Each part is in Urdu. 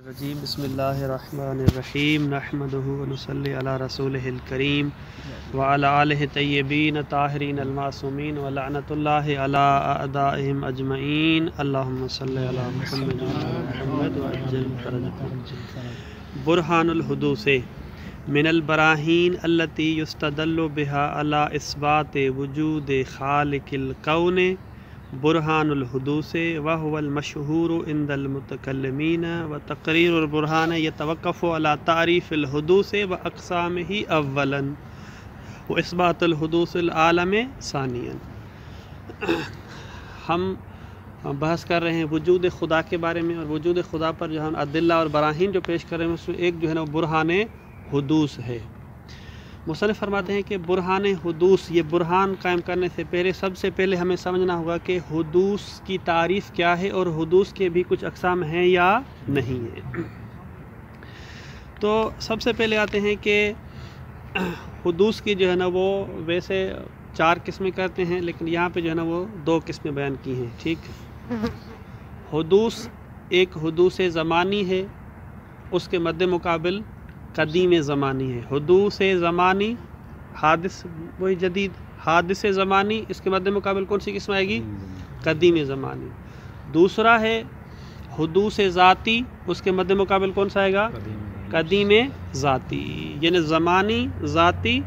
الرجیم بسم اللہ الرحمن الرحیم نحمدہ ونصلی علی رسولہ الکریم وعلی آلہ طیبین طاہرین المعصومین ولعنۃ اللہ علی اعدائہم اجمعین اللہم صلی علی محمد محمد وعجل فرجهم برہان الحدوث من البراہین التی یستدل بها علی اثبات وجود خالق الکون برہان الحدوث وهو المشہور عند المتکلمین وتقریر البرہان یتوقف علی تعریف الحدوث واقسامہ اولا واثبات الحدوث العالم ثانیا۔ ہم بحث کر رہے ہیں وجود خدا کے بارے میں، اور وجود خدا پر جو ہم ادلہ اور براہین جو پیش کر رہے ہیں اس میں ایک جو ہے نا برہان حدوث ہے۔ مصنف فرماتے ہیں کہ برہان حدوث، یہ برہان قائم کرنے سے پہلے سب سے پہلے ہمیں سمجھنا ہوگا کہ حدوث کی تعریف کیا ہے اور حدوث کے بھی کچھ اقسام ہیں یا نہیں ہے۔ تو سب سے پہلے آتے ہیں کہ حدوث کی جو ہے نا وہ ویسے 4 قسمیں کرتے ہیں، لیکن یہاں پہ جو ہے نا وہ 2 قسمیں بیان کی ہیں، ٹھیک۔ حدوث ایک حدوث زمانی ہے، اس کے مد مقابل قدیم زمانی ہے۔ حدوث زمانی حادث وہی جدید، حادث زمانی اس کے مد مقابل کون سی قسم آئے گی؟ قدیم زمانی۔ دوسرا ہے حدوث ذاتی، اس کے مد مقابل کون سا آئے گا؟ قدیم ذاتی، یعنی زمانی ذاتی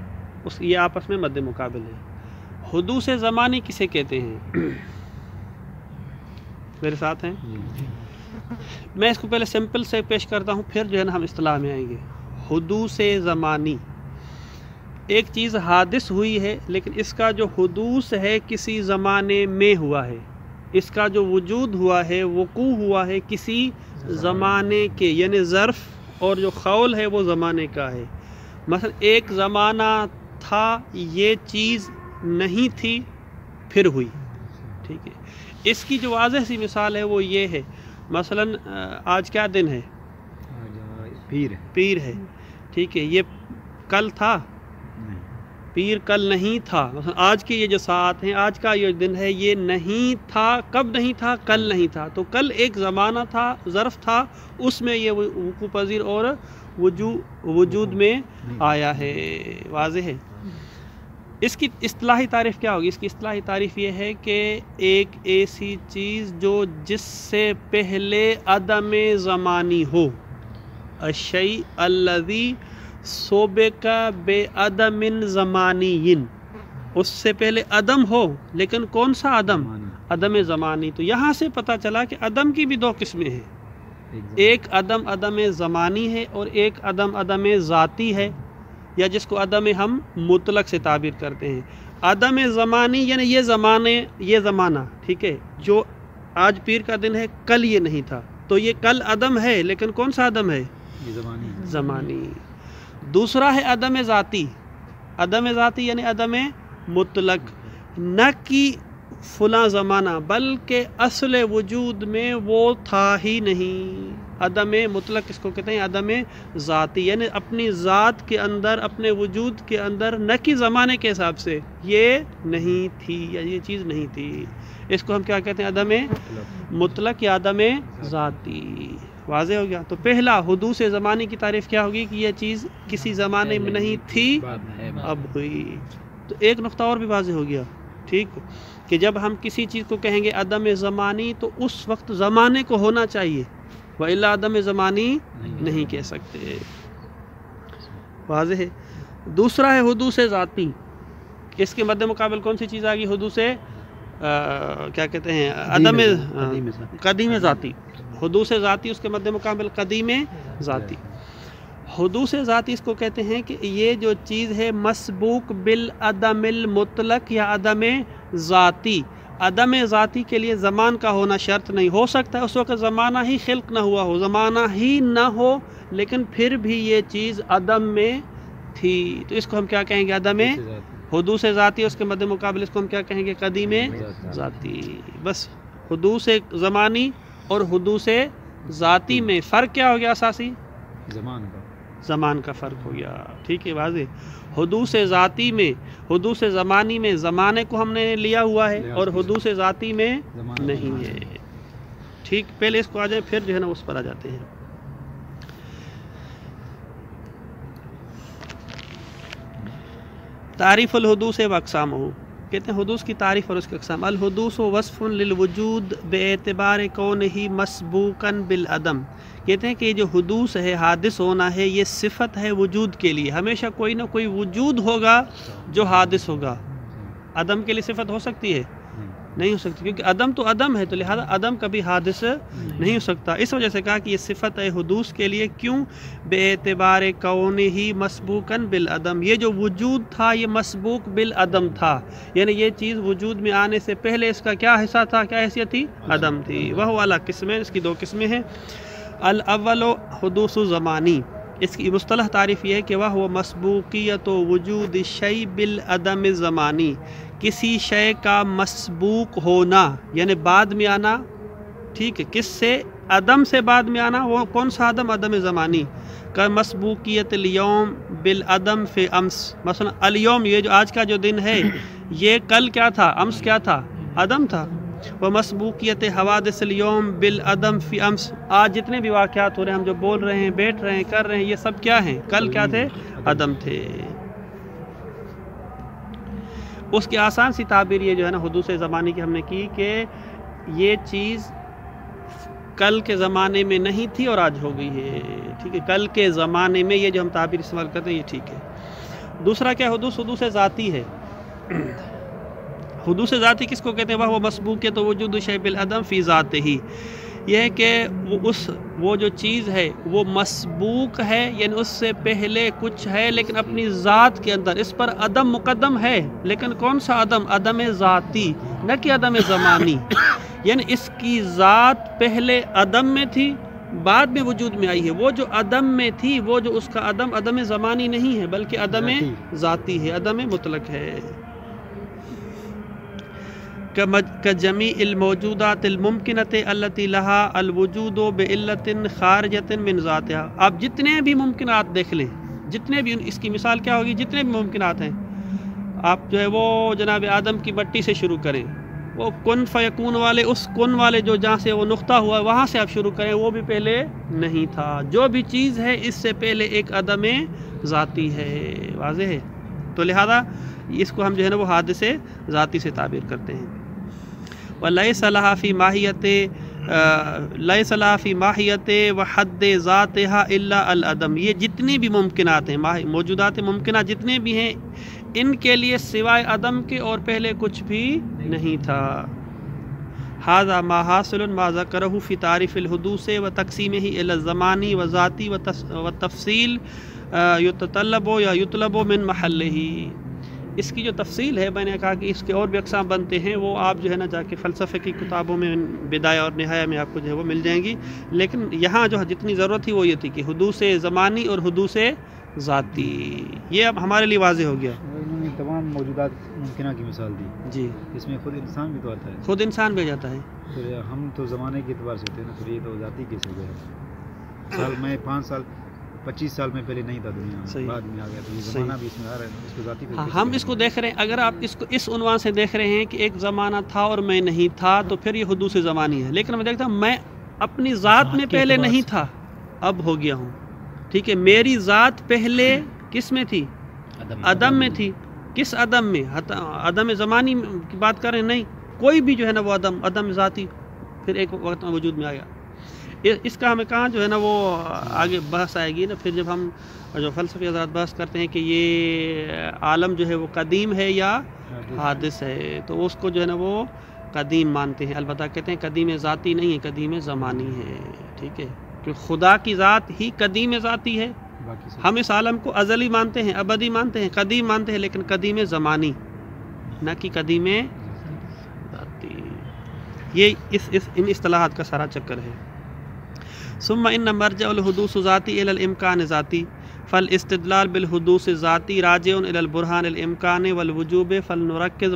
یہ آپس میں مد مقابل ہے۔ حدوث زمانی کسے کہتے ہیں؟ میرے ساتھ ہیں؟ میں اس کو پہلے سمپل سے پیش کرتا ہوں، پھر جو ہے نا ہم اصطلاح میں آئیں گے۔ حدوث زمانی، ایک چیز حادث ہوئی ہے لیکن اس کا جو حدوث ہے کسی زمانے میں ہوا ہے، اس کا جو وجود ہوا ہے، وقوع ہوا ہے کسی زمانے کے، یعنی ظرف اور جو خول ہے وہ زمانے کا ہے۔ مثلا ایک زمانہ تھا یہ چیز نہیں تھی پھر ہوئی، ٹھیک ہے۔ اس کی جو واضح سی مثال ہے وہ یہ ہے، مثلا آج کیا دن ہے؟ پیر ہے، ٹھیک ہے۔ یہ کل تھا؟ پیر کل نہیں تھا۔ مثلا آج کے یہ جو ساعت ہیں، آج کا یہ دن ہے، یہ نہیں تھا۔ کب نہیں تھا؟ کل نہیں تھا۔ تو کل ایک زمانہ تھا، ظرف تھا، اس میں یہ وقوع پذیر اور وجود میں آیا ہے، واضح ہے۔ اس کی اصطلاحی تعریف کیا ہوگی؟ اس کی اصطلاحی تعریف یہ ہے کہ ایک ایسی چیز جو جس سے پہلے عدم زمانی ہو، الشیء الذی سبق بعدم زمانی، اس سے پہلے عدم ہو لیکن کون سا عدم؟ عدم زمانی۔ تو یہاں سے پتہ چلا کہ عدم کی بھی 2 قسمیں ہیں، ایک عدم زمانی ہے اور ایک عدم ذاتی ہے، یا جس کو عدم ہم مطلق سے تعبیر کرتے ہیں۔ عدم زمانی یعنی یہ زمانہ، ٹھیک ہے، جو آج پیر کا دن ہے کل یہ نہیں تھا، تو یہ کل عدم ہے لیکن کون سا عدم ہے؟ زمانی۔ دوسرا ہے عدم ذاتی، عدم ذاتی یعنی عدم مطلق، نہ کہ فلاں زمانہ بلکہ اصل وجود میں وہ تھا ہی نہیں۔ عدم مطلق اس کو کہتے ہیں عدم ذاتی، یعنی اپنی ذات کے اندر، اپنے وجود کے اندر، نہ کہ زمانے کے حساب سے یہ نہیں تھی یا یہ چیز نہیں تھی، اس کو ہم کیا کہتے ہیں؟ عدم مطلق یا عدم ذاتی، واضح ہو گیا۔ تو پہلا حدوث زمانی کی تعریف کیا ہوگی کہ یہ چیز کسی زمانے میں نہیں تھی اب ہوئی۔ تو ایک نقطہ اور بھی واضح ہو گیا، ٹھیک، کہ جب ہم کسی چیز کو کہیں گے عدم زمانی تو اس وقت زمانے کو ہونا چاہیے، وَإِلَّا عدم زمانی نہیں کہہ سکتے، واضح ہے۔ دوسرا ہے حدوث ذاتی، اس کے مد مقابل کون سی چیز آ گئی؟ حدوث کیا کہتے ہیں؟ عدم قدیم ذاتی۔ حدوث ذاتی اس کے مد مقابل قدیم ذاتی۔ حدوث ذاتی اس کو کہتے ہیں کہ یہ جو چیز ہے مسبوق بالعدم المطلق یا عدم ذاتی۔ عدم ذاتی کے لیے زمان کا ہونا شرط نہیں، ہو سکتا ہے اس وقت زمانہ ہی خلق نہ ہوا ہو، زمانہ ہی نہ ہو، لیکن پھر بھی یہ چیز عدم میں تھی، تو اس کو ہم کیا کہیں گے؟ عدم حدوث ذاتی۔ اس کے مد مقابل اس کو ہم کیا کہیں گے؟ قدیم ذاتی۔ بس حدوث زمانی اور حدوث ذاتی میں فرق کیا ہو گیا؟ اساسی زمان کا فرق ہو گیا، ٹھیک ہے، واضح۔ حدوث ذاتی میں، حدوث زمانی میں زمانے کو ہم نے لیا ہوا ہے اور حدوث ذاتی میں نہیں ہے، ٹھیک۔ پہلے اس کو آ جائیں پھر جو ہے نا اس پر آ جاتے ہیں۔ تعریف الحدوث و اقسام ہو، کہتے ہیں حدوث کی تعریف اور اس کے اقسام. الحدوث وصف للوجود باعتبار کونہ مسبوقا بالعدم، کہتے ہیں کہ یہ جو حدوث ہے، حادث ہونا ہے، یہ صفت ہے وجود کے لیے. ہمیشہ کوئی نہ کوئی وجود ہوگا جو حادث ہوگا. عدم کے لیے صفت ہو سکتی ہے؟ نہیں ہو سکتی، کیونکہ عدم تو عدم ہے، تو لہذا عدم کبھی حادث نہیں ہو سکتا. اس وجہ سے کہا کہ یہ صفت ہے حدوث کے لیے. کیوں؟ بے اعتبار کونہ مسبوقا بالعدم، یہ جو وجود تھا یہ مسبوق بالعدم تھا، یعنی یہ چیز وجود میں آنے سے پہلے اس کا کیا حصہ تھا، کیا حیثیت تھی؟ عدم تھی. وہ اعلیٰ قسمیں، اس کی دو قسمیں ہیں. الاول حدوث زمانی، اس کی مصطلح تعریف یہ ہے کہ وہ مسبوقیت وجود الشیء بالعدم زمانی، کسی شے کا مسبوق ہونا یعنی بعد میں آنا. ٹھیک ہے، کس سے؟ عدم سے بعد میں آنا. وہ کون سا عدم؟ عدم زمانی. کا مسبوقیت الیوم بالعدم فی امس، مثلا الیوم، یہ جو آج کا جو دن ہے، یہ کل کیا تھا؟ امس کیا تھا؟ عدم تھا. وہ مسبوقیت حوادث الیوم بالعدم فی امس، آج جتنے بھی واقعات ہو رہے ہیں، ہم جو بول رہے ہیں، بیٹھ رہے ہیں، کر رہے ہیں، یہ سب کیا ہیں؟ کل کیا تھے؟ عدم تھے. اس کی آسان سی تعبیر یہ جو ہے نا حدوث زمانی کی ہم نے کی کہ یہ چیز کل کے زمانے میں نہیں تھی اور آج ہو گئی ہے. ٹھیک ہے، کل کے زمانے میں، یہ جو ہم تعبیر استعمال کرتے ہیں یہ ٹھیک ہے. دوسرا کیا حدوث؟ حدوث ذاتی ہے. حدوث ذاتی کس کو کہتے ہیں؟ وہ مسبوقیت تو وجود شیء بالعدم فی ذاتہ، یہ ہے کہ وہ جو چیز ہے وہ مسبوق ہے، یعنی اس سے پہلے کچھ ہے لیکن اپنی ذات کے اندر اس پر عدم مقدم ہے. لیکن کون سا عدم؟ عدم ذاتی، نہ کہ عدم زمانی. یعنی اس کی ذات پہلے عدم میں تھی، بعد میں وجود میں آئی ہے. وہ جو عدم میں تھی، وہ جو اس کا عدم، عدم زمانی نہیں ہے بلکہ عدم ذاتی ہے، عدم مطلق ہے. کجمیع الموجودات الممکنۃ التی لہا الوجود بعلۃ خارجۃ من ذاتها. آپ جتنے بھی ممکنات دیکھ لیں، جتنے بھی، اس کی مثال کیا ہوگی؟ جتنے بھی ممکنات ہیں، آپ جو ہے وہ جناب آدم کی مٹی سے شروع کریں، وہ کن فیکون والے، اس کن والے جو جہاں سے وہ نقطہ ہوا وہاں سے آپ شروع کریں، وہ بھی پہلے نہیں تھا. جو بھی چیز ہے اس سے پہلے ایک عدم ذاتی ہے. واضح ہے؟ تو لہذا اس کو ہم جو ہے نا وہ حادث ذاتی سے تعبیر کرتے ہیں. وَلَيْسَ لَهَا فِي مَاهِيَةِ لَيْسَ لَهَا فِي مَاهِيَةِ وَحَدِّ ذَاتِهَا إِلَّا الْعَدَمْ. یہ جتنی بھی ممکنات ہیں، موجودات ممکنات جتنے بھی ہیں، ان کے لیے سوائے عدم کے اور پہلے کچھ بھی نہیں تھا. هذا ما حاصل ما ذكره في تعریف الحدوث وتقسیمه الى الزمانی وذاتی والتفصیل يتطلب یا يطلب من محله. اس کی جو تفصیل ہے، میں نے کہا کہ اس کے اور بھی اقسام بنتے ہیں، وہ آپ جو ہے نا جا کے فلسفے کی کتابوں میں بدایہ اور نہایہ میں آپ کو جو ہے وہ مل جائیں گی. لیکن یہاں جو جتنی ضرورت تھی وہ یہ تھی کہ حدوث زمانی اور حدوث ذاتی، یہ اب ہمارے لیے واضح ہو گیا. انہوں نے تمام موجودات ممکنہ کی مثال دی. جی، اس میں خود انسان بھی تو آتا ہے. خود انسان بھی جاتا ہے. پھر ہم تو زمانے کے اعتبار سے ہوتے ہیں نا، پھر یہ تو ذاتی کیسے ہو گیا؟ سال میں 5 سال 25 سال میں پہلے نہیں تھا دنیا میں، بعد میں آ گیا، تو یہ زمانہ بھی اس میں آ رہا ہے. اس کو ذاتی ہم اس کو دیکھ رہے ہیں، اگر آپ اس کو اس عنوان سے دیکھ رہے ہیں کہ ایک زمانہ تھا اور میں نہیں تھا، تو پھر یہ حدوث زمانی ہے. لیکن میں دیکھتا ہوں میں اپنی ذات میں پہلے نہیں تھا، اب ہو گیا ہوں. ٹھیک ہے، میری ذات پہلے کس میں تھی؟ عدم میں تھی. کس عدم میں؟ عدم زمانی کی بات کر رہے ہیں؟ نہیں، کوئی بھی جو ہے نا وہ عدم ذاتی پھر ایک وقت میں وجود میں آ گیا. اس کا ہمیں کہاں جو ہے نا وہ آگے بحث آئے گی نا، پھر جب ہم جو فلسفی حضرات بحث کرتے ہیں کہ یہ عالم جو ہے وہ قدیم ہے یا حادث ہے، تو اس کو جو ہے نا وہ قدیم مانتے ہیں. البتہ کہتے ہیں قدیم ذاتی نہیں ہے، قدیم زمانی ہے. ٹھیک ہے، کہ خدا کی ذات ہی قدیم ذاتی ہے. ہم اس عالم کو ازلی مانتے ہیں، ابدی مانتے ہیں، قدیم مانتے ہیں، لیکن قدیم زمانی نہ کہ قدیم ذاتی. یہ ان اصطلاحات کا سارا چکر ہے. ثم ان مرجع الحدوث ذاتی الى الامکان ذاتی فالاستدلال بالحدوث ذاتی راجع الى البرهان الامکان والوجوب فلنرکز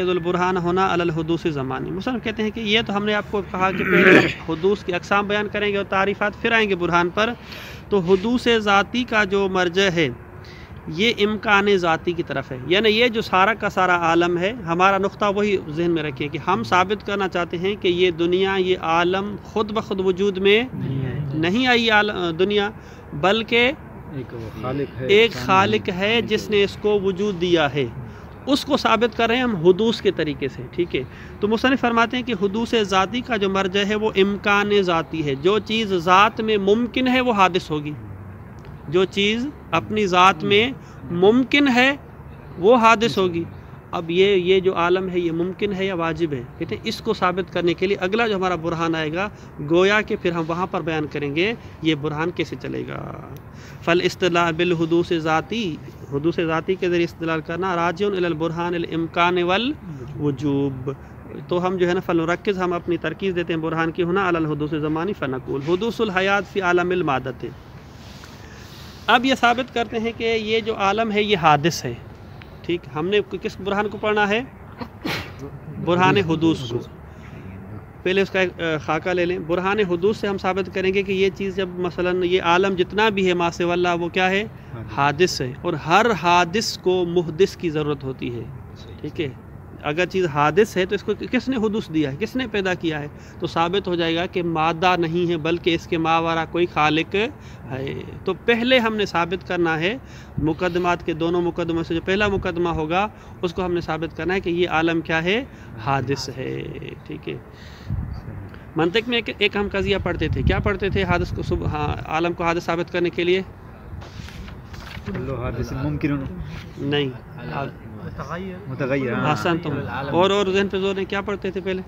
البرهان ہونا علی الحدوث زمانی. مثلا کہتے ہیں کہ یہ تو ہم نے آپ کو کہا کہ پہلے حدوث کی اقسام بیان کریں گے اور تعریفات، پھر آئیں گے برہان پر. تو حدوث ذاتی کا جو مرجع ہے یہ امکان ذاتی کی طرف ہے. یعنی یہ جو سارا کا سارا عالم ہے، ہمارا نقطہ وہی ذہن میں رکھیے کہ ہم ثابت کرنا چاہتے ہیں کہ یہ دنیا، یہ عالم خود بخود وجود میں نہیں آئی دنیا، بلکہ ایک خالق ہے جس نے اس کو وجود دیا ہے، اس کو ثابت کر رہے ہیں ہم حدوث کے طریقے سے، ٹھیک ہے۔ تو مصنف فرماتے ہیں کہ حدوث ذاتی کا جو مرجع ہے وہ امکان ذاتی ہے، جو چیز ذات میں ممکن ہے وہ حادث ہوگی، جو چیز اپنی ذات میں ممکن ہے وہ حادث ہوگی۔ اب یہ جو عالم ہے یہ ممکن ہے یا واجب ہے، کہتے ہیں اس کو ثابت کرنے کے لیے اگلا جو ہمارا برہان آئے گا، گویا کہ پھر ہم وہاں پر بیان کریں گے یہ برہان کیسے چلے گا۔ فالاستدلال بالحدوث ذاتی، حدوث ذاتی کے ذریعے استدلال کرنا راجع الی البرہان الامکان والوجوب۔ تو ہم جو ہے نا فلنرکز، ہم اپنی ترکیز دیتے ہیں برہان کی ہونا علی الحدوث زمانی فنقول حدوث الحیات فی عالم المادت۔ اب یہ ثابت کرتے ہیں کہ یہ جو عالم ہے یہ حادث ہے، ٹھیک۔ ہم نے کس برہان کو پڑھنا ہے؟ برہان حدوث کو۔ پہلے اس کا ایک خاکہ لے لیں۔ برہان حدوث سے ہم ثابت کریں گے کہ یہ چیز جب مثلا یہ عالم جتنا بھی ہے ما سوی اللہ وہ کیا ہے؟ حادث ہے، اور ہر حادث کو محدث کی ضرورت ہوتی ہے، ٹھیک ہے۔ اگر چیز حادث ہے تو اس کو کس نے حدوث دیا ہے، کس نے پیدا کیا ہے؟ تو ثابت ہو جائے گا کہ مادہ نہیں ہے بلکہ اس کے ماورا کوئی خالق ہے۔ تو پہلے ہم نے ثابت کرنا ہے، مقدمات کے دونوں مقدموں سے جو پہلا مقدمہ ہوگا اس کو ہم نے ثابت کرنا ہے کہ یہ عالم کیا ہے؟ حادث ہے، ٹھیک ہے۔ منطق میں ایک ہم قضیہ پڑھتے تھے، کیا پڑھتے تھے؟ حادث کو عالم کو حادث ثابت کرنے کے لیے ممکن نہیں متغیر، آسان تم اور ذہن پہ زور دیں، کیا پڑھتے تھے پہلے؟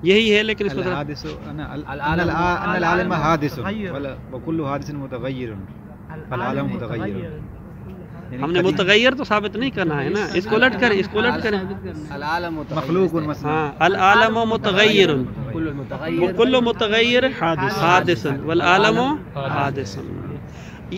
یہی ہے لیکن اس کو العالم حادث وكل حادث متغیر فالعالم متغیر۔ ہم نے متغیر تو ثابت نہیں کرنا ہے نا، اس کو الٹ کریں، اس کو الٹ کریں۔ العالم مخلوق مثلا، ہاں، العالم متغیر وكل متغیر حادث والعالم حادث۔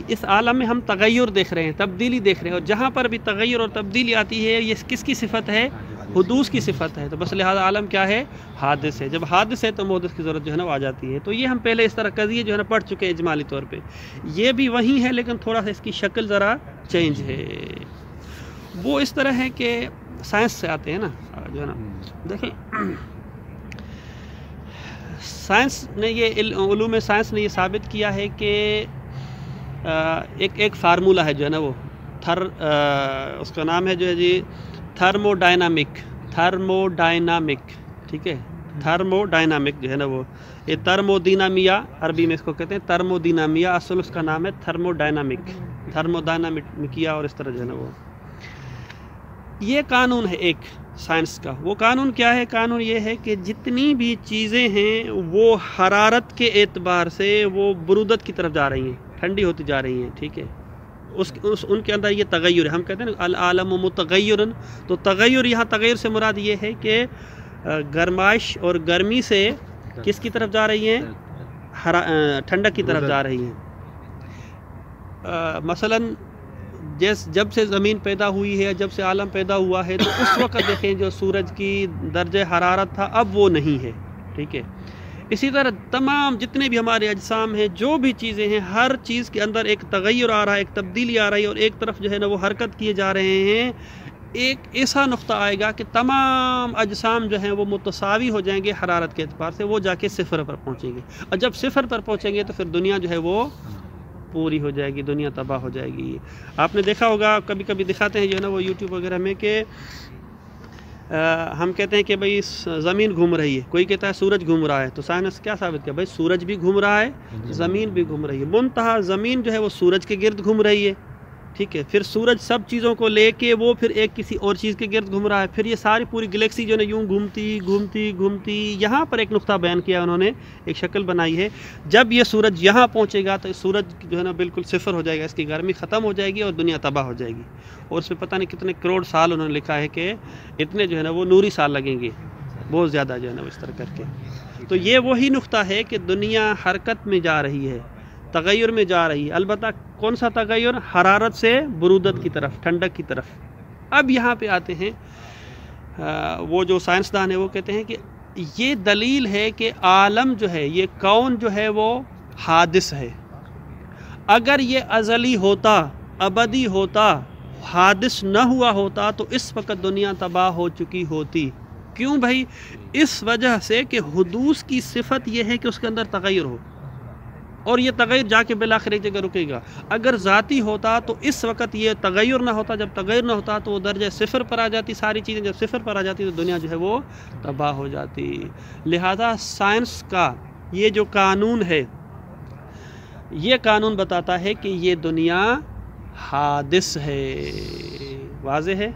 اس عالم میں ہم تغیر دیکھ رہے ہیں، تبدیلی دیکھ رہے ہیں، اور جہاں پر بھی تغیر اور تبدیلی آتی ہے یہ کس کی صفت ہے؟ حدوث کی صفت ہے۔ تو بس لہذا عالم کیا ہے؟ حادث ہے۔ جب حادث ہے تو محدث کی ضرورت جو ہے نا وہ آ جاتی ہے۔ تو یہ ہم پہلے اس طرح قضیے جو ہے نا پڑھ چکے ہیں اجمالی طور پہ، یہ بھی وہی ہے لیکن تھوڑا سا اس کی شکل ذرا چینج ہے۔ وہ اس طرح ہے کہ سائنس سے آتے ہیں نا جو ہے نا، دیکھیں سائنس نے یہ علوم سائنس نے یہ ثابت کیا ہے کہ ایک فارمولہ ہے جو ہے نا وہ اس کا نام ہے جو ہے جی تھرمو ڈائنامک، ٹھیک ہے۔ تھرمو ڈائنامک جو ہے نا وہ، یہ ترمو دینامیا عربی میں اس کو کہتے ہیں، ترمو دینامیا اصل اس کا نام ہے تھرمو ڈائنامکیا، اور اس طرح جو ہے نا وہ یہ قانون ہے ایک سائنس کا۔ وہ قانون کیا ہے؟ قانون یہ ہے کہ جتنی بھی چیزیں ہیں وہ حرارت کے اعتبار سے وہ برودت کی طرف جا رہی ہیں، ٹھنڈی ہوتی جا رہی ہیں، ٹھیک ہے۔ ان کے اندر یہ تغیر ہے، ہم کہتے ہیں نا العالم متغیر۔ تو تغیر، یہاں تغیر سے مراد یہ ہے کہ گرمائش اور گرمی سے کس کی طرف جا رہی ہیں؟ ٹھنڈک کی طرف جا رہی ہیں۔ مثلا جب سے زمین پیدا ہوئی ہے، جب سے عالم پیدا ہوا ہے، تو اس وقت دیکھیں جو سورج کی درجہ حرارت تھا اب وہ نہیں ہے، ٹھیک ہے۔ اسی طرح تمام جتنے بھی ہمارے اجسام ہیں، جو بھی چیزیں ہیں، ہر چیز کے اندر ایک تغیر آ رہا ہے، ایک تبدیلی آ رہی ہے، اور ایک طرف جو ہے نا وہ حرکت کیے جا رہے ہیں۔ ایک ایسا نقطہ آئے گا کہ تمام اجسام جو ہیں وہ متساوی ہو جائیں گے حرارت کے اعتبار سے، وہ جا کے صفر پر پہنچیں گے، اور جب صفر پر پہنچیں گے تو پھر دنیا جو ہے وہ پوری ہو جائے گی، دنیا تباہ ہو جائے گی۔ آپ نے دیکھا ہوگا کبھی کبھی دکھاتے ہیں جو ہے نا وہ یوٹیوب وغیرہ میں کہ ہم کہتے ہیں کہ بھئی زمین گھوم رہی ہے، کوئی کہتا ہے سورج گھوم رہا ہے، تو سائنس کیا ثابت کیا؟ بھئی سورج بھی گھوم رہا ہے، زمین بھی گھوم رہی ہے، منتہا زمین جو ہے وہ سورج کے گرد گھوم رہی ہے، ٹھیک ہے۔ پھر سورج سب چیزوں کو لے کے وہ پھر ایک کسی اور چیز کے گرد گھوم رہا ہے، پھر یہ ساری پوری گلیکسی جو ہے نا یوں گھومتی، یہاں پر ایک نقطہ بیان کیا انہوں نے، ایک شکل بنائی ہے۔ جب یہ سورج یہاں پہنچے گا تو سورج جو ہے نا بالکل صفر ہو جائے گا، اس کی گرمی ختم ہو جائے گی اور دنیا تباہ ہو جائے گی، اور اس میں پتہ نہیں کتنے کروڑ سال انہوں نے لکھا ہے کہ اتنے جو ہے نا وہ نوری سال لگیں گے، بہت زیادہ جو ہے نا اس طرح کر کے۔ تو یہ وہی نقطہ ہے کہ دنیا حرکت میں جا رہی ہے، تغیر میں جا رہی ہے، البتہ کون سا تغیر؟ حرارت سے برودت کی طرف، ٹھنڈک کی طرف۔ اب یہاں پہ آتے ہیں وہ جو سائنسدان ہیں وہ کہتے ہیں کہ یہ دلیل ہے کہ عالم جو ہے، یہ کون جو ہے وہ حادث ہے۔ اگر یہ ازلی ہوتا، ابدی ہوتا، حادث نہ ہوا ہوتا تو اس وقت دنیا تباہ ہو چکی ہوتی۔ کیوں بھائی؟ اس وجہ سے کہ حدوث کی صفت یہ ہے کہ اس کے اندر تغیر ہو، اور یہ تغیر جا کے بالآخر ایک جگہ رکے گا. اگر ذاتی ہوتا تو اس وقت یہ تغیر نہ ہوتا. جب تغیر نہ ہوتا تو وہ درجہ صفر پر آ جاتی ساری چیزیں. جب صفر پر آ جاتی تو دنیا جو ہے وہ تباہ ہو جاتی. لہذا سائنس کا یہ جو قانون ہے، یہ قانون بتاتا ہے کہ یہ دنیا حادث ہے. واضح ہے؟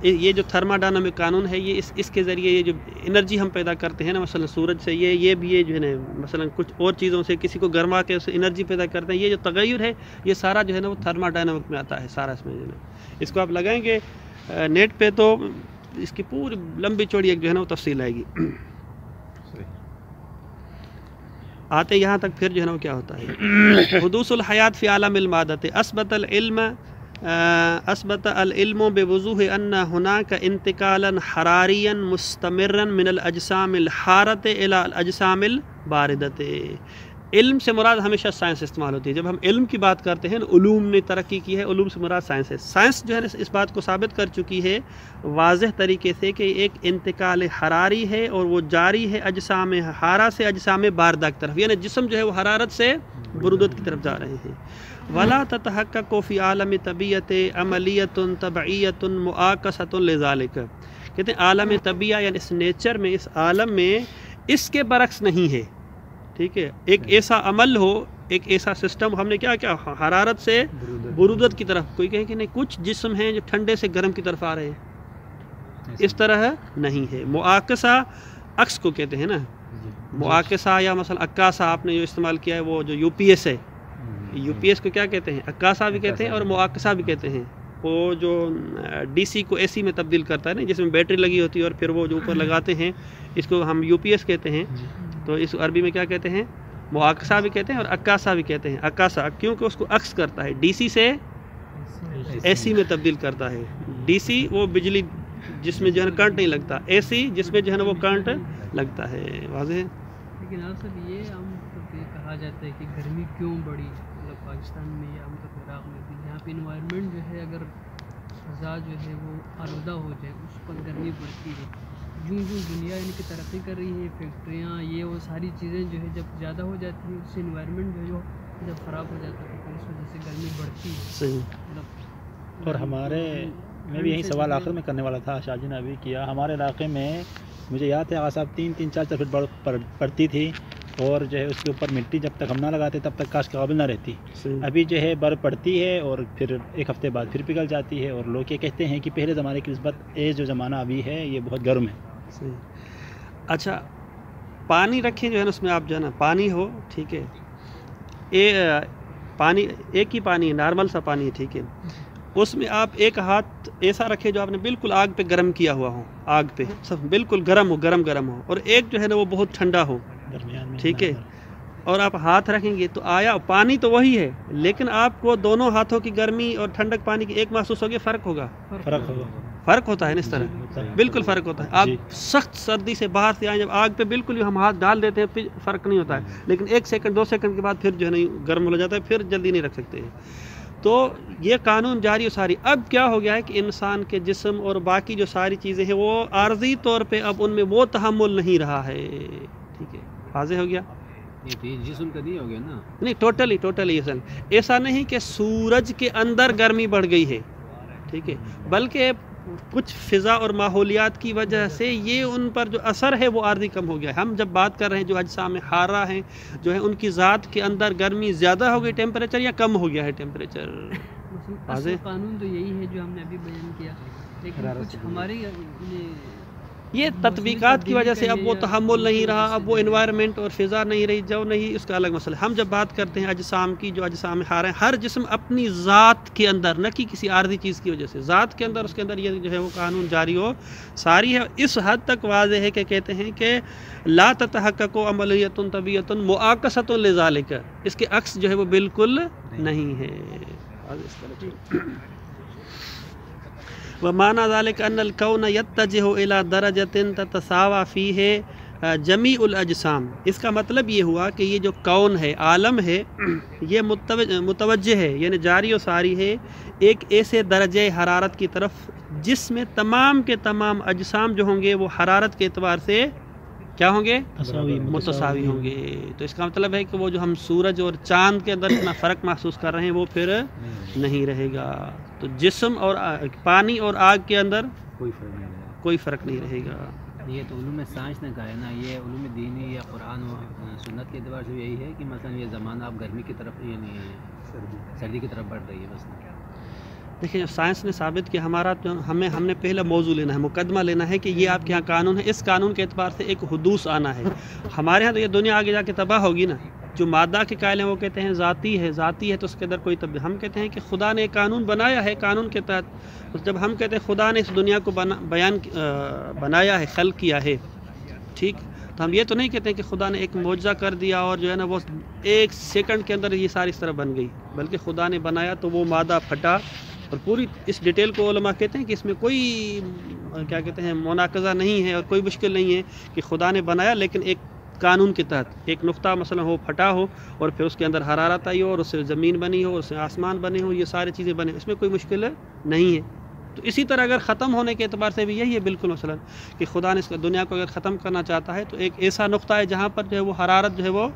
یہ جو تھرماڈائنامک قانون ہے، یہ اس کے ذریعے یہ جو انرجی ہم پیدا کرتے ہیں نا، مثلا سورج سے، یہ بھی یہ جو ہے نا مثلا کچھ اور چیزوں سے کسی کو گرما کے اسے انرجی پیدا کرتے ہیں. یہ جو تغیر ہے یہ سارا جو ہے نا وہ تھرماڈائنامک میں آتا ہے سارا. اس میں جو ہے نا اس کو آپ لگائیں گے نیٹ پہ تو اس کی پوری لمبی چوڑی ایک جو ہے نا وہ تفصیل آئے گی. آتے یہاں تک پھر جو ہے نا وہ کیا ہوتا ہے. حدوث الحیات فی عالم المادت اثبت العلم بوضوح ان هناك انتقالا حراریا مستمرا من الاجسام الحارة الى الاجسام الباردة. علم سے مراد ہمیشہ سائنس استعمال ہوتی ہے. جب ہم علم کی بات کرتے ہیں، علوم نے ترقی کی ہے، علوم سے مراد سائنس ہے. سائنس جو ہے اس بات کو ثابت کر چکی ہے واضح طریقے سے کہ ایک انتقال حراری ہے اور وہ جاری ہے اجسام حارہ سے اجسام باردہ کی طرف، یعنی جسم جو ہے وہ حرارت سے برودت کی طرف جا رہے ہیں. ولا تتحقق فی عالم طبیعت عملیۃ طبعیۃ معاکسۃ لذالک. کہتے ہیں عالم طبیعہ یعنی اس نیچر میں، اس عالم میں اس کے برعکس نہیں ہے. ٹھیک ہے، ایک ایسا عمل ہو، ایک ایسا سسٹم، ہم نے کیا حرارت سے برودت کی طرف. کوئی کہے کہ نہیں کچھ جسم ہیں جو ٹھنڈے سے گرم کی طرف آ رہے ہیں، اس طرح نہیں ہے. معاکسہ عکس کو کہتے ہیں نا، معاکسہ یا مثلا عکاسہ آپ نے جو استعمال کیا ہے وہ جو یو پی ایس ہے، یو پی ایس کو کیا کہتے ہیں؟ عکاسہ بھی کہتے ہیں اور معاکسہ بھی کہتے ہیں. وہ جو ڈی سی کو اے سی میں تبدیل کرتا ہے نا، جس میں بیٹری لگی ہوتی ہے اور پھر وہ جو اوپر لگاتے ہیں، اس کو ہم یو پی ایس کہتے ہیں. تو اس عربی میں کیا کہتے ہیں؟ معاکسہ بھی کہتے ہیں اور عکاسہ بھی کہتے ہیں. عکاسہ کیونکہ اس کو عکس کرتا ہے، ڈی سی سے اے سی میں تبدیل کرتا ہے. ڈی سی وہ بجلی جس میں جو ہے کرنٹ نہیں لگتا، اے سی جس میں جو ہے نا وہ کرنٹ لگتا ہے. واضح ہے؟ لیکن آپ سب یہ کہا جاتا ہے کہ گرمی کیوں بڑھی، مطلب پاکستان میں یا عراق میں بھی، یہاں پہ انوائرمنٹ جو ہے اگر فضا جو ہے وہ آلودہ ہو جائے اس پر گرمی بڑھتی ہے. جوں دنیا ان کی ترقی کر رہی ہے، فیکٹریاں یہ وہ ساری چیزیں جو ہے جب زیادہ ہو جاتی ہیں، اس سے انوائرمنٹ جو ہے جب خراب ہو جاتا ہے تو اس وجہ سے گرمی بڑھتی ہے. صحیح. اور ہمارے میں بھی یہی سوال آخر میں کرنے والا تھا، شاہ جی نے ابھی کیا. ہمارے علاقے میں مجھے یاد ہے آغا صاحب 3-4 فٹ پڑتی تھی، اور جو ہے اس کے اوپر مٹی جب تک ہم نہ لگاتے تب تک کاشت کے قابل نہ رہتی. ابھی جو ہے برف پڑتی ہے اور پھر ایک ہفتے بعد پھر پگھل جاتی ہے. اور لوگ یہ کہتے ہیں کہ پہلے زمانے کی نسبت یہ جو زمانہ ابھی ہے یہ بہت گرم ہے. اچھا، پانی رکھیں جو ہے نا اس میں آپ جو ہے نا پانی ہو، ٹھیک ہے، پانی ایک ہی پانی ہے، نارمل سا پانی ہے، ٹھیک ہے، اس میں آپ ایک ہاتھ ایسا رکھے جو آپ نے بالکل آگ پہ گرم کیا ہوا ہو، آگ پہ سب بالکل گرم ہو، گرم ہو، اور ایک جو ہے نا وہ بہت ٹھنڈا ہو، ٹھیک ہے، اور آپ ہاتھ رکھیں گے تو آیا پانی تو وہی ہے، لیکن آپ کو دونوں ہاتھوں کی گرمی اور ٹھنڈک پانی کی ایک محسوس ہوگی. فرق ہوتا ہے نا اس طرح، بالکل فرق ہوتا ہے. آپ سخت سردی سے باہر سے آئیں، جب آگ پہ بالکل ہم ہاتھ ڈال دیتے ہیں پھر فرق نہیں ہوتا ہے، لیکن 1 سیکنڈ 2 سیکنڈ کے بعد پھر جو ہے نا گرم ہو جاتا ہے، پھر جلدی نہیں رکھ سکتے ہیں. تو یہ قانون جاری و ساری. اب کیا ہو گیا ہے کہ انسان کے جسم اور باقی جو ساری چیزیں ہیں وہ عارضی طور پہ اب ان میں وہ تحمل نہیں رہا ہے. ٹھیک ہے، واضح ہو گیا؟ جسم کا نہیں ہو گیا نا، نہیں ٹوٹلی ایسا نہیں کہ سورج کے اندر گرمی بڑھ گئی ہے، ٹھیک ہے، بلکہ کچھ فضا اور ماحولیات کی وجہ سے یہ ان پر جو اثر ہے وہ عارضی کم ہو گیا ہے. ہم جب بات کر رہے ہیں جو اجسام حارہ ہیں جو ہے ان کی ذات کے اندر گرمی زیادہ ہو گئی ٹیمپریچر یا کم ہو گیا ہے ٹیمپریچر. اصل قانون تو یہی ہے جو ہم نے ابھی بیان کیا، لیکن کچھ ہماری یہ تطبیقات کی وجہ سے اب وہ تحمل نہیں رہا، اب وہ انوائرمنٹ اور فضا نہیں رہی جو نہیں، اس کا الگ مسئلہ. ہم جب بات کرتے ہیں اجسام کی، جو اجسام حارہ ہیں، ہر جسم اپنی ذات کے اندر، نہ کہ کسی عارضی چیز کی وجہ سے، ذات کے اندر اس کے اندر یہ جو ہے وہ قانون جاری ہو ساری ہے. اس حد تک واضح ہے کہ کہتے ہیں کہ لا تتحقق عملیۃ طبیعۃ معاکسۃ لذالک، اس کے عکس جو ہے وہ بالکل نہیں ہے. ومعنى ذلك ان الكون يتجه الى درجة تتساوى فيه جميع الاجسام. اس کا مطلب یہ ہوا کہ یہ جو کون ہے، عالم ہے، یہ متوجہ ہے یعنی جاری و ساری ہے ایک ایسے درجہ حرارت کی طرف جس میں تمام کے تمام اجسام جو ہوں گے وہ حرارت کے اعتبار سے کیا ہوں گے؟ تساوی، متساوی ہوں گے. تو اس کا مطلب ہے کہ وہ جو ہم سورج اور چاند کے اندر اتنا فرق محسوس کر رہے ہیں وہ پھر نہیں رہے گا. تو جسم اور پانی اور آگ کے اندر کوئی فرق نہیں رہے. کوئی فرق نہیں رہے گا. یہ تو علوم سائنس نے کہا ہے نا، یہ علوم دینی یا قرآن و سنت کے اعتبار سے یہی ہے کہ مثلا یہ زمانہ اب گرمی کی طرف یعنی سردی کی طرف بڑھ رہی ہے. بس دیکھیں سائنس نے ثابت کیا، ہمارا ہم نے پہلا موضوع لینا ہے، مقدمہ لینا ہے کہ یہ آپ کے یہاں قانون ہے، اس قانون کے اعتبار سے ایک حدوث آنا ہے. ہمارے یہاں تو یہ دنیا آگے جا کے تباہ ہوگی نا. جو مادہ کے قائل ہیں وہ کہتے ہیں ذاتی ہے تو اس کے اندر کوئی تبدیل. ہم کہتے ہیں کہ خدا نے ایک قانون بنایا ہے، قانون کے تحت جب ہم کہتے ہیں خدا نے اس دنیا کو بنایا ہے، خلق کیا ہے، ٹھیک، تو ہم یہ تو نہیں کہتے ہیں کہ خدا نے ایک معجزہ کر دیا اور جو ہے نا وہ ایک سیکنڈ کے اندر یہ ساری اس طرح بن گئی، بلکہ خدا نے بنایا تو وہ مادہ پھٹا. اور پوری اس ڈیٹیل کو علماء کہتے ہیں کہ اس میں کوئی کیا کہتے ہیں مناقضہ نہیں ہے اور کوئی مشکل نہیں ہے کہ خدا نے بنایا لیکن ایک قانون کے تحت. ایک نقطہ مثلا ہو پھٹا ہو اور پھر اس کے اندر حرارت آئی ہو اور اس سے زمین بنی ہو اور اس سے آسمان بنے ہو، یہ ساری چیزیں بنے، اس میں کوئی مشکل نہیں ہے. تو اسی طرح اگر ختم ہونے کے اعتبار سے بھی یہی ہے بالکل مثلا کہ خدا نے اس دنیا کو اگر ختم کرنا چاہتا ہے تو ایک ایسا نقطہ ہے جہاں پر جو ہے وہ حرارت جو ہے وہ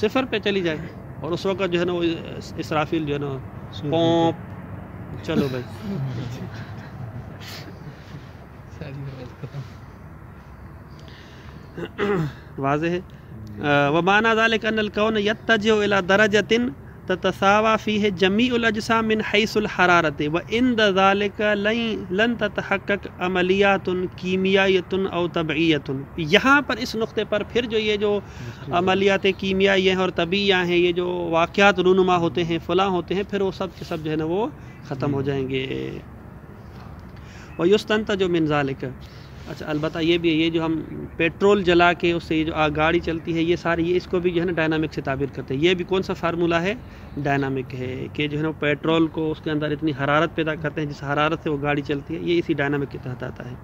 صفر پہ چلی جائے اور اس وقت جو ہے نا وہ اسرافیل جو ہے نا پونپ چلو بھائی واضح ہے. ومعنى ذلك ان الكون يتجه الى درجة تتساوى فيه جميع الاجسام من حيث الحرارة وعند ذلك لن تتحقق عملیات کیمیائیۃ او طبعیۃ. یہاں پر اس نقطے پر پھر جو یہ جو عملیات کیمیائی ہیں اور طبیعیہ ہیں، یہ جو واقعات رونما ہوتے ہیں فلاں ہوتے ہیں، پھر وہ سب کے سب جو ہے نا وہ ختم ہو جائیں گے. وَيُسْتَنْتَجُ مِنْ ذَلِكَ. اچھا البتہ یہ بھی ہے، یہ جو ہم پیٹرول جلا کے اس سے یہ جو گاڑی چلتی ہے، یہ ساری یہ اس کو بھی جو ہے نا ڈائنامک سے تعبیر کرتے ہیں. یہ بھی کون سا فارمولہ ہے؟ ڈائنامک ہے کہ جو ہے نا پیٹرول کو اس کے اندر اتنی حرارت پیدا کرتے ہیں جس حرارت سے وہ گاڑی چلتی ہے، یہ اسی ڈائنامک کے تحت آتا ہے.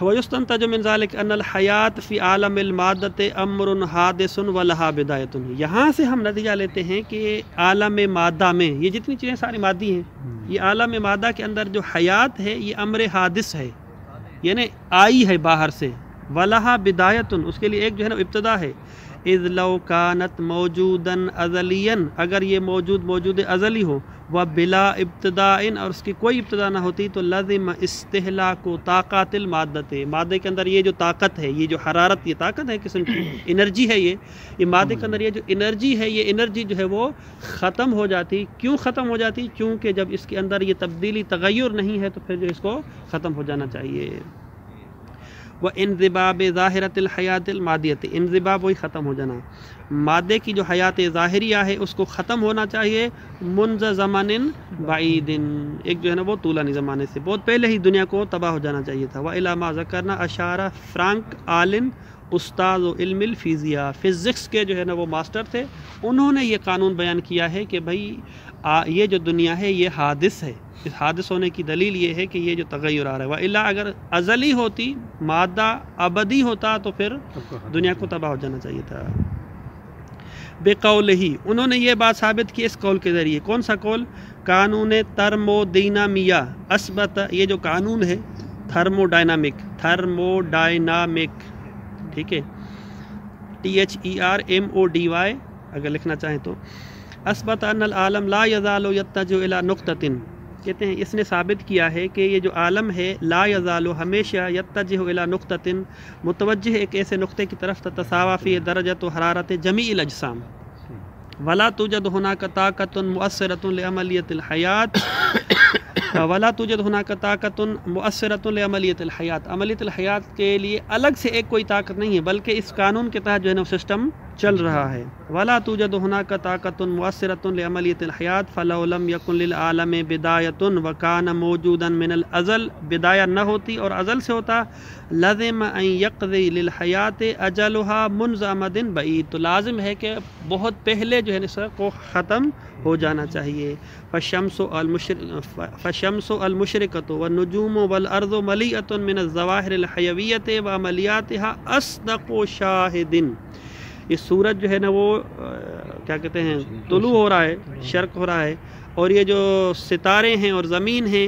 وَيُسْتَنْتَجُ مِنْ ذَلِكَ أَنَّ الْحَيَاةَ فِي عَالَمِ الْمَادَّةِ أَمْرٌ حَادِثٌ وَلَهَا بِدَایَةٌ. یہاں سے ہم نتیجہ لیتے ہیں کہ عالم مادہ میں یہ جتنی چیزیں ساری مادی ہیں، یہ عالم مادہ کے اندر جو حیات ہے یہ امر حادث ہے، یعنی آئی ہے باہر سے. وَلَهَا بِدَایَةٌ، اس کے لیے ایک جو ہے نا ابتدا ہے. اذ لو كانت موجودا ازلیا، اگر یہ موجود ازلی ہو، و بلا ابتداء، اور اس کی کوئی ابتدا نہ ہوتی، تو لازم استہلاک طاقات المادت، مادے کے اندر یہ جو طاقت ہے، یہ جو حرارت، یہ طاقت ہے قسم کی انرجی ہے، یہ مادے کے اندر یہ جو انرجی ہے، یہ انرجی جو ہے وہ ختم ہو جاتی. کیوں ختم ہو جاتی؟ کیونکہ جب اس کے اندر یہ تبدیلی تغیر نہیں ہے تو پھر جو اس کو ختم ہو جانا چاہیے. وَإِنْضِبَابِ ظَاهِرَةِ الْحَيَاةِ الْمَادِيَةِ، انضباب وہی ختم ہو جانا، مادے کی جو حیات ظاہریہ ہے اس کو ختم ہونا چاہیے. منذ زمن بعید، ایک جو ہے نا وہ طولانی زمانے سے، بہت پہلے ہی دنیا کو تباہ ہو جانا چاہیے تھا. وَإِلَى مَا ذَكَرْنَا اشارہ فرانک آلن، استاد و علم الفیزیا، فزکس کے جو ہے نا وہ ماسٹر تھے، انہوں نے یہ قانون بیان کیا ہے کہ بھائی یہ جو دنیا ہے یہ حادث ہے. اس حادث ہونے کی دلیل یہ ہے کہ یہ جو تغیر آ رہا ہے. وَإِلَّا اگر ازلی ہوتی، مادہ ابدی ہوتا تو پھر دنیا کو تباہ ہو جانا چاہیے تھا. بقولہ، انہوں نے یہ بات ثابت کی اس قول کے ذریعے. کون سا قول؟ قانون تھرموڈینامیا اثبت، یہ جو قانون ہے تھرموڈائنامک، ٹھیک ہے، THERMODY اگر لکھنا چاہیں تو. اثبت ان العالم لا یزال یتجہ الی نقطۃ، کہتے ہیں اس نے ثابت کیا ہے کہ یہ جو عالم ہے لا یزال، ہمیشہ یتجہ الی نقطۃ، متوجہ ایک ایسے نقطے کی طرف تتساوی فی درجۃ حرارت جمیع الاجسام. ولا توجد هناك طاقۃ مؤثرۃ لعملیۃ الحیات، ولا توجد هناك طاقۃ مؤثرۃ لعملیۃ الحیات، عملیۃ الحیات کے لیے الگ سے ایک کوئی طاقت نہیں ہے بلکہ اس قانون کے تحت جو ہے نا سسٹم چل رہا ہے. ولا توجد هناك طاقۃ مؤثرۃ لعملیۃ الحیات فلو لم یکن للعالم بدایۃ وکان موجودا من الازل، بدایہ نہ ہوتی اور ازل سے ہوتا، لازم ان یقضی للحیات اجلها منذ امد بعید، تو لازم ہے کہ بہت پہلے جو ہے اس کو ختم ہو جانا چاہیے. فالشمس المشرقۃ والنجوم والارض ملیئۃ من الظواہر الحیویۃ وعملیاتها اصدق شاہد. یہ سورج جو ہے نا وہ کیا کہتے ہیں طلوع ہو رہا ہے، شرق ہو رہا ہے، اور یہ جو ستارے ہیں اور زمین ہیں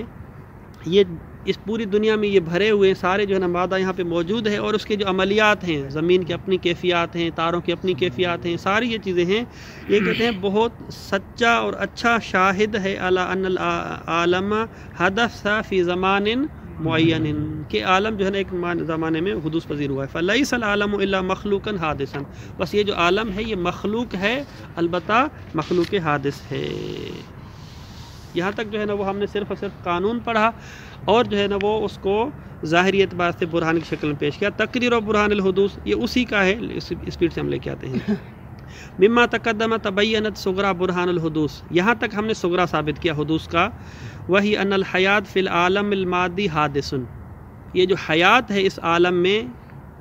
یہ اس پوری دنیا میں یہ بھرے ہوئے سارے جو ہے نا مادہ یہاں پہ موجود ہے، اور اس کے جو عملیات ہیں، زمین کی اپنی کیفیات ہیں، تاروں کی اپنی کیفیات ہیں، ساری یہ چیزیں ہیں، یہ کہتے ہیں بہت سچا اور اچھا شاہد ہے علی ان العالم حدث فی زمان معین، کہ عالم جو ہے نا ایک زمانے میں حدوث پذیر ہوا ہے۔ فلیس العالم الا مخلوقا حادثا، بس یہ جو عالم ہے یہ مخلوق ہے، البتہ مخلوق حادث ہے۔ یہاں تک جو ہے نا وہ ہم نے صرف اور صرف قانون پڑھا، اور جو ہے نا وہ اس کو ظاہری اعتبار سے برہان کی شکل میں پیش کیا۔ تقریر و برہان الحدوث یہ اسی کا ہے، اسپیڈ سے ہم لے کے آتے ہیں۔ مما تقدم تبینت صغرا برہان الحدوث، یہاں تک ہم نے صغرا ثابت کیا حدوث کا۔ وہی ان الحیات فی العالم المادی حادث، یہ جو حیات ہے اس عالم میں،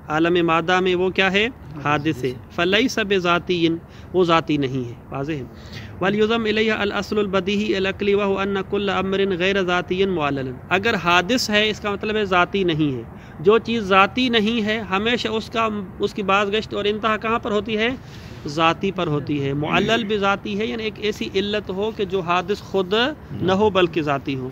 عالم مادہ میں، وہ کیا ہے؟ حادث ہے۔ فلیس بذاتی، وہ ذاتی نہیں ہے، واضح ہے۔ ولیضم الیہ الاصل البدیہی العقلی وہو ان کل امر غیر ذاتی معلل، اگر حادث ہے اس کا مطلب ہے ذاتی نہیں ہے۔ جو چیز ذاتی نہیں ہے ہمیشہ اس کی بازگشت اور انتہا کہاں پر ہوتی ہے؟ ذاتی پر ہوتی ہے۔ معلل بھی ذاتی ہے، یعنی ایک ایسی علت ہو کہ جو حادث خود نہ ہو بلکہ ذاتی ہو۔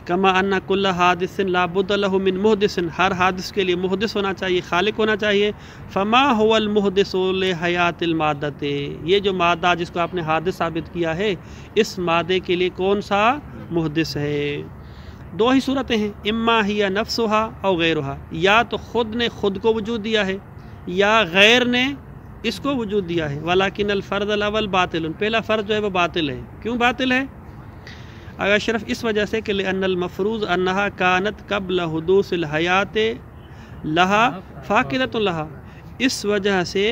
کما ان کل حادث لا بد له من محدث، ہر حادث کے لیے محدث ہونا چاہیے، خالق ہونا چاہیے۔ فما هو المحدث لحیات المادۃ، یہ جو مادہ جس کو آپ نے حادث ثابت کیا ہے، اس مادے کے لیے کون سا محدث ہے؟ دو ہی صورتیں ہیں، اما ہی نفسها او غیرها، یا تو خود نے خود کو وجود دیا ہے یا غیر نے اس کو وجود دیا ہے۔ ولیکن الفرض الاول باطل، پہلا فرض جو ہے وہ باطل ہے۔ کیوں باطل ہے؟ اگر صرف اس وجہ سے کہ لأن المفروض انہا کانت قبل حدوث الحیات لہا فاقدۃ لہا، اس وجہ سے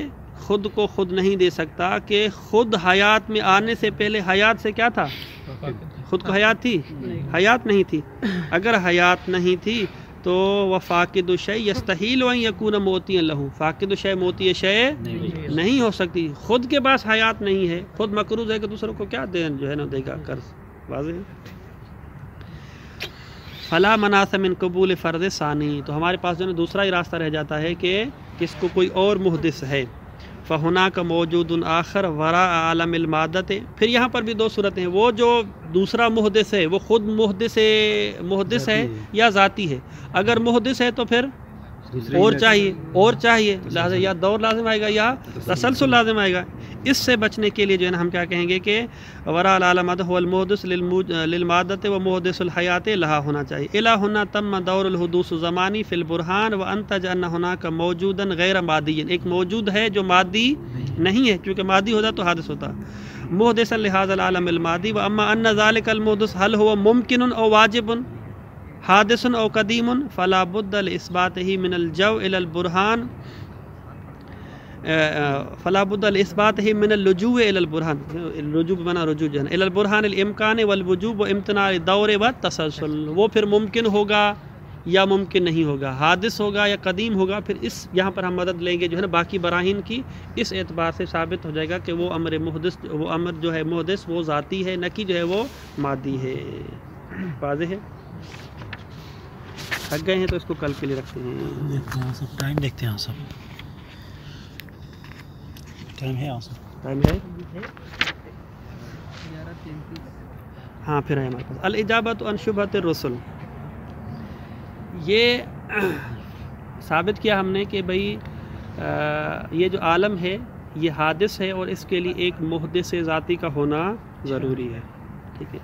خود کو خود نہیں دے سکتا کہ خود حیات میں آنے سے پہلے حیات سے کیا تھا؟ خود کو حیات تھی؟ حیات نہیں تھی۔ اگر حیات نہیں تھی تو وہ فاقد الشیء یستحیل ان یکون موتیا لہ، فاقد الشیء موتی شیء نہیں ہو سکتی۔ خود کے پاس حیات نہیں ہے، خود مقروض ہے کہ دوسروں کو کیا دے جو ہے نا دے گا قرض، واضح ہے۔ فلا مناس من قبول فرض ثانی، تو ہمارے پاس جو ہے دوسرا ہی راستہ رہ جاتا ہے کہ کس کو کوئی اور محدث ہے۔ فہناک موجود آخر وراء عالم المادت، پھر یہاں پر بھی دو صورتیں ہیں، وہ جو دوسرا محدث ہے وہ خود محدث ہے یا ذاتی ہے۔ اگر محدث ہے تو پھر اور چاہیے لازم، یا دور لازم آئے گا یا تسلسل لازم آئے گا۔ اس سے بچنے کے لیے جو ہے نا ہم کیا کہیں گے کہ وراء العالم هو المحدث للمادت و محدث الحیات لہا ہونا چاہیے۔ الہ ہنا تم دور الحدوث زمانی فی البرہان وانتج ان ہناک موجودا غیر مادی، ایک موجود ہے جو مادی نہیں ہے، کیونکہ مادی ہوتا تو حادث ہوتا۔ محدثا لهذا العالم المادی واما ان ذلك المحدث هل هو ممکن او واجب حادث او قدیم فلا بد لاثباته من الجو الى البرهان، فلا بد لاثباته من اللجوء الى البرهان، الرجوع بمعنی رجوع جو ہے الى البرهان الامکان والوجوب وامتناع الدور والتسلسل، وہ پھر ممکن ہوگا یا ممکن نہیں ہوگا، حادث ہوگا یا قدیم ہوگا۔ پھر اس یہاں پر ہم مدد لیں گے جو ہے نا باقی براہین کی، اس اعتبار سے ثابت ہو جائے گا کہ وہ امر محدث، وہ امر جو ہے محدث وہ ذاتی ہے، نہ کہ جو ہے وہ مادی ہے۔ واضح ہے؟ تھک گئے ہیں تو اس کو کل کے لیے رکھتے ہیں۔ دیکھتے ہیں سب ٹائم، دیکھتے ہیں سب ٹائم ہے، ٹائم ہے 11:33۔ ہاں پھر ہے ہمارے پاس الاجابۃ عن شبہۃ الرسل، یہ ثابت کیا ہم نے کہ بھئی یہ جو عالم ہے یہ حادث ہے اور اس کے لیے ایک محدث ذاتی کا ہونا ضروری ہے۔ ٹھیک ہے،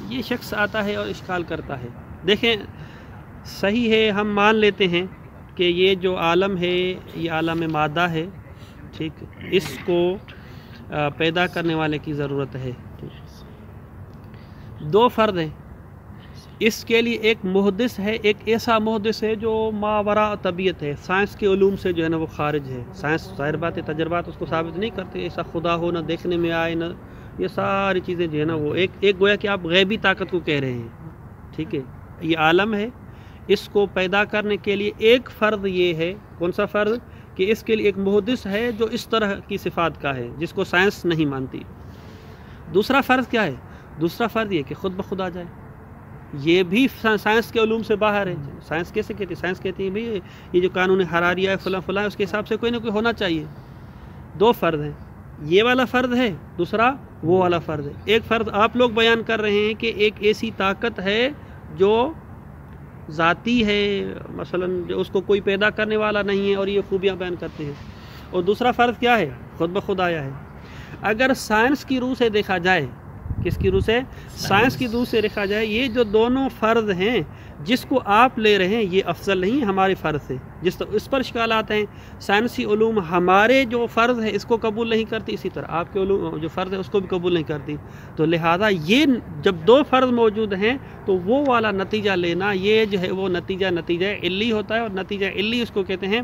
یہ شخص آتا ہے اور اشکال کرتا ہے۔ دیکھیں صحیح ہے، ہم مان لیتے ہیں کہ یہ جو عالم ہے یہ عالم مادہ ہے، ٹھیک، اس کو پیدا کرنے والے کی ضرورت ہے۔ دو فرد ہیں، اس کے لیے ایک محدث ہے، ایک ایسا محدث ہے جو ماوراء طبیعت ہے، سائنس کے علوم سے جو ہے نا وہ خارج ہے۔ سائنس ظاہر بات ہے تجربات اس کو ثابت نہیں کرتے، ایسا خدا ہو، نہ دیکھنے میں آئے، نہ یہ ساری چیزیں جو ہے نا وہ ایک گویا کہ آپ غیبی طاقت کو کہہ رہے ہیں۔ ٹھیک ہے، یہ عالم ہے، اس کو پیدا کرنے کے لیے ایک فرد یہ ہے، کون سا فرد؟ کہ اس کے لیے ایک محدث ہے جو اس طرح کی صفات کا ہے جس کو سائنس نہیں مانتی۔ دوسرا فرض کیا ہے؟ دوسرا فرض یہ کہ خود بخود آ جائے، یہ بھی سائنس کے علوم سے باہر ہے۔ سائنس کیسے کہتی ہے؟ سائنس کہتی ہے بھئی یہ جو قانون حراریہ ہے فلاں فلاں، اس کے حساب سے کوئی نہ کوئی ہونا چاہیے۔ دو فرض ہیں، یہ والا فرض ہے، دوسرا وہ والا فرض ہے۔ ایک فرض آپ لوگ بیان کر رہے ہیں کہ ایک ایسی طاقت ہے جو ذاتی ہے، مثلاً جو اس کو کوئی پیدا کرنے والا نہیں ہے اور یہ خوبیاں بیان کرتے ہیں، اور دوسرا فرض کیا ہے؟ خود بخود آیا ہے۔ اگر سائنس کی روح سے دیکھا جائے، کس کی روح سے؟ سائنس کی روح سے دیکھا جائے، یہ جو دونوں فرض ہیں جس کو آپ لے رہے ہیں یہ افضل نہیں ہمارے فرض سے، جس طرح اس پر اشکالات ہیں۔ سائنسی علوم ہمارے جو فرض ہے اس کو قبول نہیں کرتی، اسی طرح آپ کے علوم جو فرض ہے اس کو بھی قبول نہیں کرتی، تو لہٰذا یہ جب دو فرض موجود ہیں تو وہ والا نتیجہ لینا، یہ جو ہے وہ نتیجہ علی ہوتا ہے، اور نتیجہ علی اس کو کہتے ہیں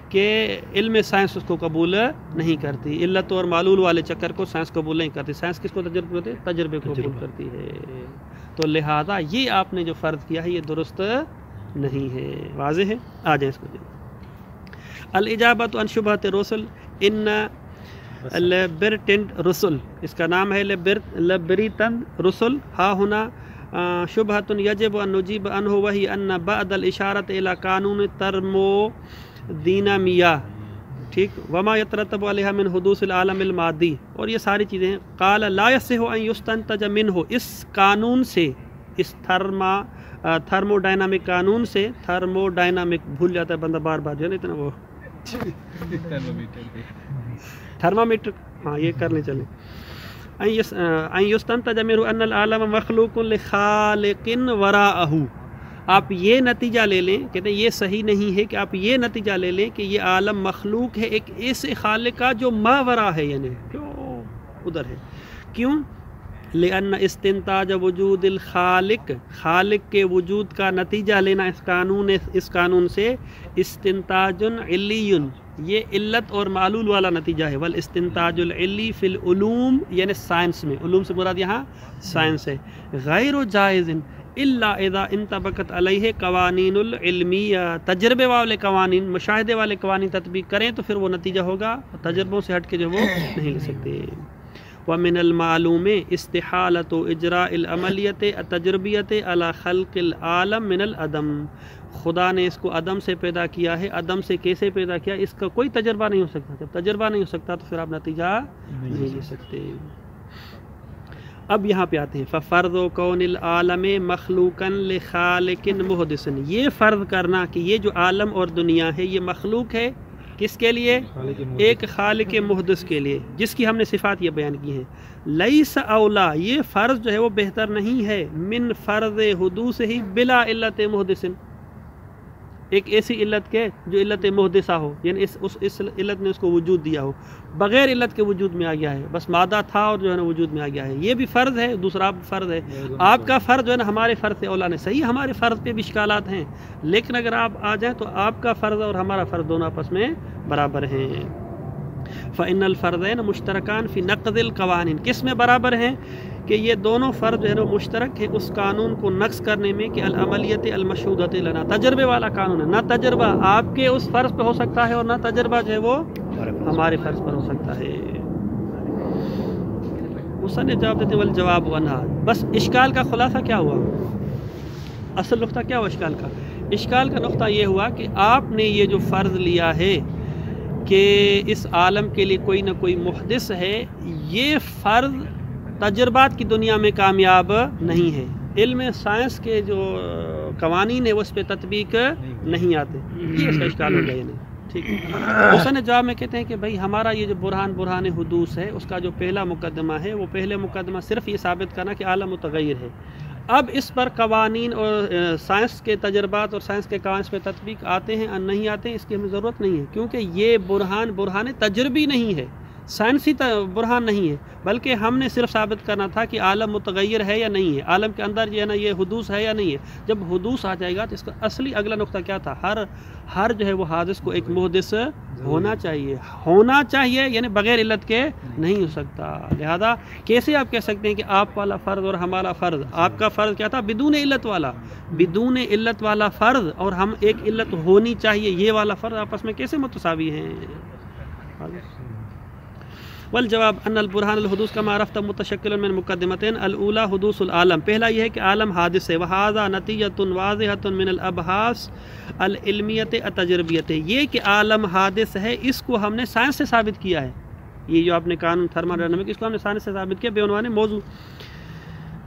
کہ علم سائنس اس کو قبول نہیں کرتی۔ علت اور معلول والے چکر کو سائنس قبول نہیں کرتی۔ سائنس کس کو تجربے کو قبول کرتی ہے، تو لہٰذا یہ آپ نے جو فرض کیا ہے یہ درست نہیں ہے۔ واضح ہے؟ آ جائیں اس کو الاجابۃ عن شبہۃ الرسل ان لبرٹنٹ رسل، اس کا نام ہے لبریتن رسل، ہا ہونا شبہۃ یجب ان نجیب عنہ وہی ان بعد الاشارۃ الی قانون ترمو دینامیا، ٹھیک، وما یترتب علیہ من حدوث العالم المادی، اور یہ ساری چیزیں ہیں۔ قال لا یصح ان یستنتج منہ، اس قانون سے، اس تھرمو ڈائنامک قانون سے، تھرمو ڈائنامک بھول جاتا ہے بندہ بار بار جو ہے نا، اتنا وہ تھرمامیٹر، ہاں یہ کرنے چلیں، ان یستنتج منہ ان العالم مخلوق لخالق وراءہ، آپ یہ نتیجہ لے لیں، کہتے ہیں یہ صحیح نہیں ہے کہ آپ یہ نتیجہ لے لیں کہ یہ عالم مخلوق ہے ایک ایسے خالق کا جو ماورا ہے، یعنی کیوں ادھر ہے، کیوں؟ لأن استنتاج وجود الخالق، خالق کے وجود کا نتیجہ لینا اس قانون سے، استنتاج علی، یہ علت اور معلول والا نتیجہ ہے، والاستنتاج العلی فی العلوم، یعنی سائنس میں، علوم سے مراد یہاں سائنس ہے، غیر جائز الا اذا انطبقت علیہ قوانین العلمیہ، تجربے والے قوانین، مشاہدے والے قوانین تطبیق کریں تو پھر وہ نتیجہ ہوگا، تجربوں سے ہٹ کے جو وہ نہیں لے سکتے۔ ومن المعلوم استحالۃ اجراء العملیۃ التجربیۃ علی خلق العالم من العدم، خدا نے اس کو عدم سے پیدا کیا ہے، عدم سے کیسے پیدا کیا، اس کا کوئی تجربہ نہیں ہو سکتا، جب تجربہ نہیں ہو سکتا تو پھر آپ نتیجہ نہیں لے سکتے۔ اب یہاں پہ آتے ہیں، ففرض کون العالم مخلوقا لخالق محدث، یہ فرض کرنا کہ یہ جو عالم اور دنیا ہے یہ مخلوق ہے کس کے لیے؟ ایک خالق محدث کے لیے، جس کی ہم نے صفات یہ بیان کی ہیں۔ لیس اولا، یہ فرض جو ہے وہ بہتر نہیں ہے، من فرض حدوث ہی بلا علت محدث، ایک ایسی علت کے جو علت محدثہ ہو، یعنی اس علت نے اس کو وجود دیا ہو، بغیر علت کے وجود میں آ گیا ہے، بس مادہ تھا اور جو ہے نا وجود میں آ گیا ہے، یہ بھی فرض ہے، دوسرا فرض ہے۔ آپ کا فرض جو ہے نا ہمارے فرض سے اولا نہیں، صحیح ہمارے فرض پہ بھی اشکالات ہیں، لیکن اگر آپ آ جائیں تو آپ کا فرض اور ہمارا فرض دونوں آپس میں برابر ہیں۔ فإن الفرضین مشترکان فی نقض القوانین، کس میں برابر ہیں؟ کہ یہ دونوں فرض جو ہے وہ مشترک ہے اس قانون کو نقض کرنے میں کہ العملیت المشہودۃ لنا، تجربے والا قانون ہے، نہ تجربہ آپ کے اس فرض پہ ہو سکتا ہے اور نہ تجربہ جو ہے وہ ہمارے فرض پر ہو سکتا ہے۔ مصنف جواب دیتے والجواب عنہا، بس اشکال کا خلاصہ کیا ہوا؟ اصل نقطہ کیا ہوا اشکال کا؟ اشکال کا نقطہ یہ ہوا کہ آپ نے یہ جو فرض لیا ہے کہ اس عالم کے لیے کوئی نہ کوئی محدث ہے، یہ فرض تجربات کی دنیا میں کامیاب نہیں ہے، علم سائنس کے جو قوانین ہے وہ اس پہ تطبیق نہیں آتے، یہ اس کا اشکال ہو گیا، یعنی ٹھیک ہے۔ اس نے جواب میں کہتے ہیں کہ بھائی ہمارا یہ جو برہان حدوث ہے اس کا جو پہلا مقدمہ ہے، وہ پہلے مقدمہ صرف یہ ثابت کرنا کہ عالم متغیر ہے، اب اس پر قوانین اور سائنس کے تجربات اور سائنس کے قوانین پہ تطبیق آتے ہیں اور نہیں آتے ہیں، اس کی ہمیں ضرورت نہیں ہے، کیونکہ یہ برہان تجربی نہیں ہے، سائنسی برہان نہیں ہے، بلکہ ہم نے صرف ثابت کرنا تھا کہ عالم متغیر ہے یا نہیں ہے، عالم کے اندر جو ہے نا یہ حدوث ہے یا نہیں ہے۔ جب حدوث آ جائے گا تو اس کا اصلی اگلا نقطہ کیا تھا؟ ہر جو ہے وہ حادث کو ایک محدث ہونا چاہیے، یعنی بغیر علت کے نہیں ہو سکتا۔ لہذا کیسے آپ کہہ سکتے ہیں کہ آپ والا فرض اور ہمارا فرض، آپ کا فرض کیا تھا؟ بدون علت والا فرض، اور ہم ایک علت ہونی چاہیے یہ والا فرض، آپس میں کیسے متساوی ہیں؟ والجواب ان البرہان الحدوث کما عرفت متشکل من مقدمتین الاولی حدوث العالم، پہلا یہ ہے کہ عالم حادث ہے، وہذا نتیجۃ واضحۃ من الابحاث العلمیۃ التجربیۃ، یہ کہ عالم حادث ہے اس کو ہم نے سائنس سے ثابت کیا ہے، یہ جو آپ نے قانون تھرموڈائنامک اس کو ہم نے سائنس سے ثابت کیا بعنوان موضوع۔